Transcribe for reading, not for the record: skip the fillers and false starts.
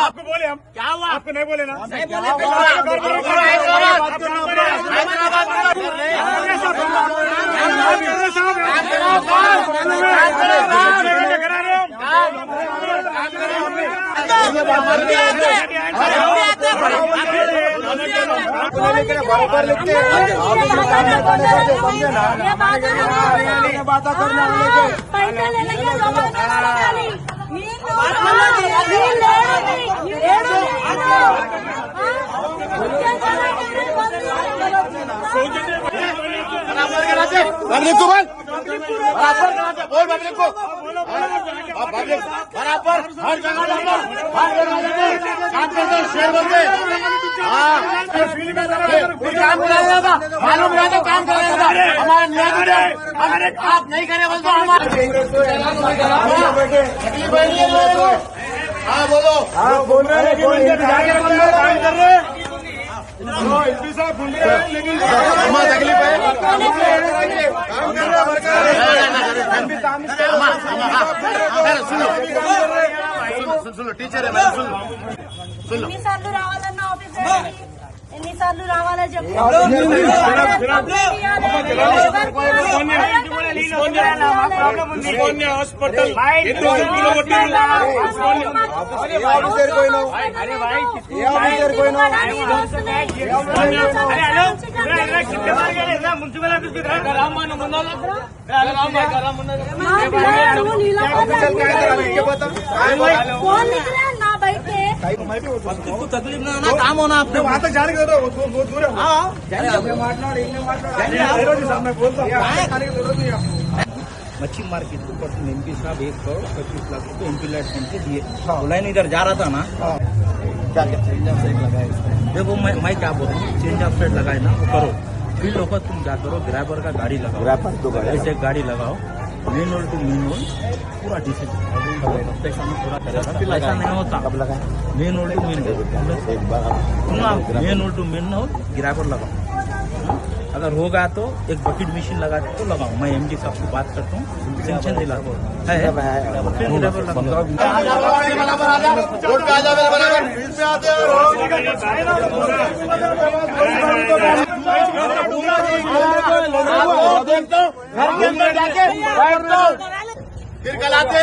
आपको बोले हम क्या हुआ? आपको नहीं बोले ना? बराबर लिखते बात करना पब्लिक को बोल बोल पब्लिक को बराबर हर जगह काम करते शेयर बोलते काम कराएगा मालूम है तो काम कराएगा हमारे हमारे आप नहीं करे बोल तो हमारे हाँ बोलो हाँ बोल रहे हैं काम कर रहे एसपी साहब बोल रहे हैं लेकिन तकलीफ है सुनो टीचर है सुनो ఎన్నిసార్లు రావాలన్నా ఆఫీస్ ఎన్నిసార్లు రావాలో చెప్పు హాస్పిటల్ మున్సిపల్ ఆఫీస్ तकलीफ ना होना काम होना आपने वहाँ तक जाने के वो दूर मच्छी मार्केट परसों एमपी साहब 1 करोड़ 25 लाख रुपए एमपी लाइट से दिए लाइन इधर जा रहा था ना क्या क्या चेंज ऑफ साइड लगाए देखो मैं क्या बोल रहा हूँ चेंज ऑफ साइड लगाए ना वो करो फिर लोग तुम जा करो ग्रैबर का गाड़ी लगाओ ग्रैबर तो ऐसे गाड़ी लगाओ main road to main road पूरा डिसेंट पैसा में पूरा करेगा ऐसा नहीं होता main road to main road main road to main road grabber लगाओ अगर होगा तो एक बकेट मशीन लगा तो लगाओ मैं एमडी साहब से बात करता हूँ सेंक्शन दिला फिर ग्रैबर लगाओ घर के अंदर जाके फिर कल आते